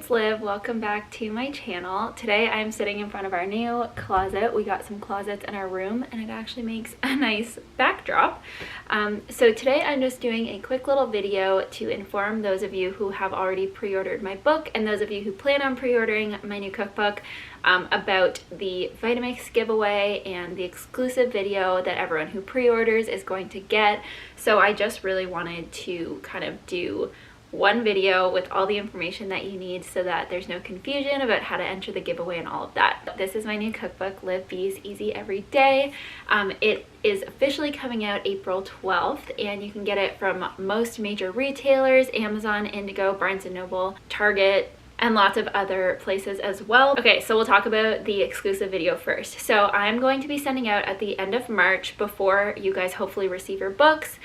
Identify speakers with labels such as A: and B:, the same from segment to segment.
A: it's Liv. Welcome back to my channel. Today I'm sitting in front of our new closet. We got some closets in our room and it actually makes a nice backdrop. So today I'm just doing a quick little video to inform those of you who have already pre-ordered my book and those of you who plan on pre-ordering my new cookbook about the Vitamix giveaway and the exclusive video that everyone who pre-orders is going to get. So I just really wanted to kind of do one video with all the information that you need so that there's no confusion about how to enter the giveaway and all of that. This is my new cookbook, Live Bees Easy Every Day. It is officially coming out April 12th and you can get it from most major retailers, Amazon, Indigo, Barnes & Noble, Target, and lots of other places as well. Okay, so we'll talk about the exclusive video first. So I'm going to be sending out at the end of March, before you guys hopefully receive your books,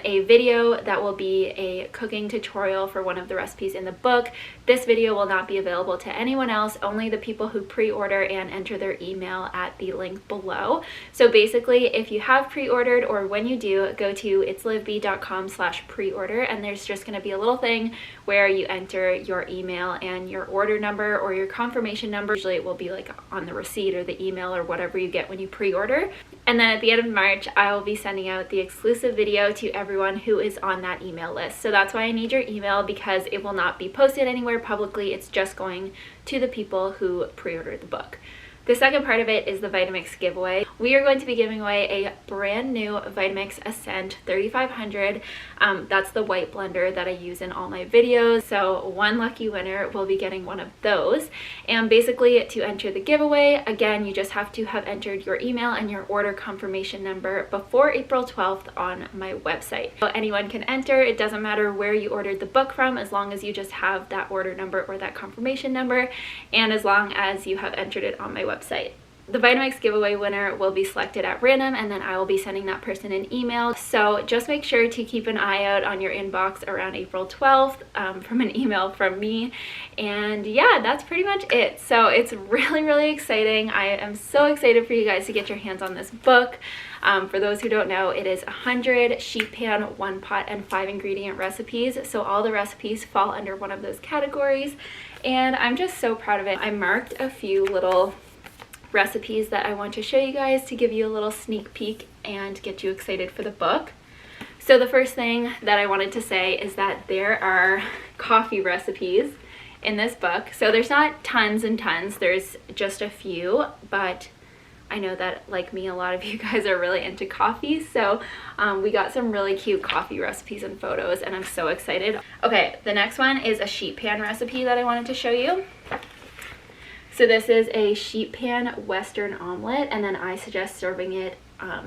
A: a video that will be a cooking tutorial for one of the recipes in the book. This video will not be available to anyone else, only the people who pre-order and enter their email at the link below. So basically, if you have pre-ordered, or when you do, go to itslivbee.com/pre-order, and there's just going to be a little thing where you enter your email and your order number or your confirmation number. Usually it will be like on the receipt or the email or whatever you get when you pre-order. And then at the end of March, I will be sending out the exclusive video to everyone who is on that email list. So that's why I need your email, because it will not be posted anywhere publicly. It's just going to the people who pre-ordered the book. The second part of it is the Vitamix giveaway. We are going to be giving away a brand new Vitamix Ascent 3500. That's the white blender that I use in all my videos. So one lucky winner will be getting one of those. And basically, to enter the giveaway, again, you just have to have entered your email and your order confirmation number before April 12th on my website. So anyone can enter. It doesn't matter where you ordered the book from, as long as you just have that order number or that confirmation number, and as long as you have entered it on my website. The Vitamix giveaway winner will be selected at random, and then I will be sending that person an email. So just make sure to keep an eye out on your inbox around April 12th from an email from me. And yeah, that's pretty much it. So it's really exciting. I am so excited for you guys to get your hands on this book. For those who don't know, it is 100 sheet pan, 1 pot, and 5 ingredient recipes. So all the recipes fall under one of those categories, and I'm just so proud of it. I marked a few little recipes that I want to show you guys to give you a little sneak peek and get you excited for the book. So the first thing that I wanted to say is that there are coffee recipes in this book. So there's not tons and tons, there's just a few, but I know that, like me, a lot of you guys are really into coffee, so we got some really cute coffee recipes and photos, and I'm so excited. Okay, the next one is a sheet pan recipe that I wanted to show you. So this is a sheet pan Western omelet, and then I suggest serving it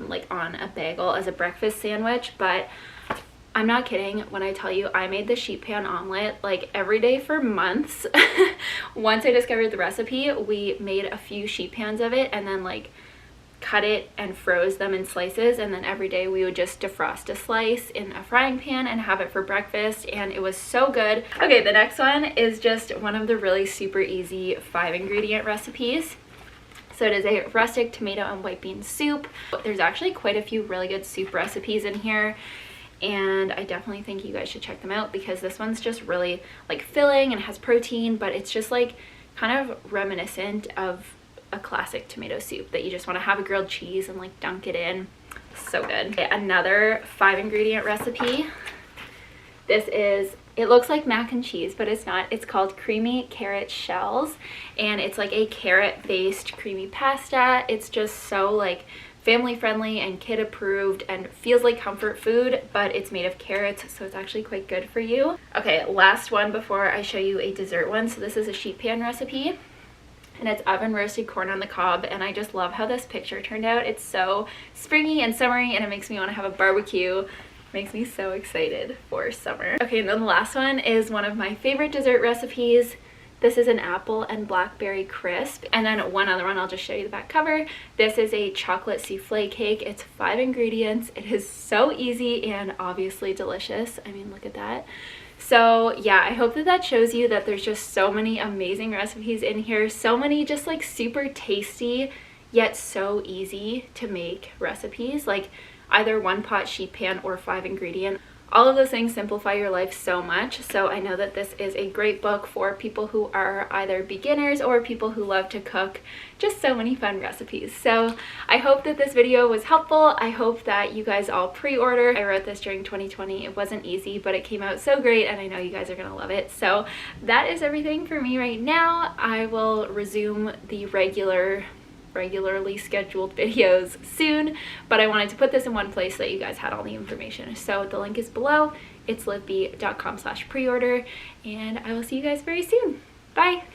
A: like on a bagel as a breakfast sandwich, but I'm not kidding when I tell you I made the sheet pan omelet like every day for months. Once I discovered the recipe, we made a few sheet pans of it and then like cut it and froze them in slices, and then every day we would just defrost a slice in a frying pan and have it for breakfast, and it was so good. Okay, the next one is just one of the really super easy 5 ingredient recipes. So it is a rustic tomato and white bean soup. There's actually quite a few really good soup recipes in here, and I definitely think you guys should check them out, because this one's just really like filling and has protein, but it's just like kind of reminiscent of a classic tomato soup that you just want to have a grilled cheese and like dunk it in. So good. Okay, another 5 ingredient recipe. This is, it looks like mac and cheese, but it's not. It's called creamy carrot shells, and it's like a carrot based creamy pasta. It's just so like family friendly and kid approved and feels like comfort food, but it's made of carrots, so it's actually quite good for you. Okay, last one before I show you a dessert one. So this is a sheet pan recipe, and it's oven roasted corn on the cob, and I just love how this picture turned out. It's so springy and summery, and it makes me want to have a barbecue. Makes me so excited for summer. Okay, and then the last one is one of my favorite dessert recipes. This is an apple and blackberry crisp, and then one other one, I'll just show you the back cover. This is a chocolate souffle cake. It's 5 ingredients. It is so easy and obviously delicious. I mean, look at that. So yeah, I hope that that shows you that there's just so many amazing recipes in here, so many just like super tasty yet so easy to make recipes, like either 1 pot sheet pan or 5 ingredient. All of those things simplify your life so much. So I know that this is a great book for people who are either beginners or people who love to cook. Just so many fun recipes. So I hope that this video was helpful. I hope that you guys all pre-order. I wrote this during 2020. It wasn't easy, but it came out so great, and I know you guys are gonna love it. So that is everything for me right now. I will resume the regularly scheduled videos soon, but I wanted to put this in one place so that you guys had all the information. So the link is below. It's livb.com/preorder, and I will see you guys very soon. Bye.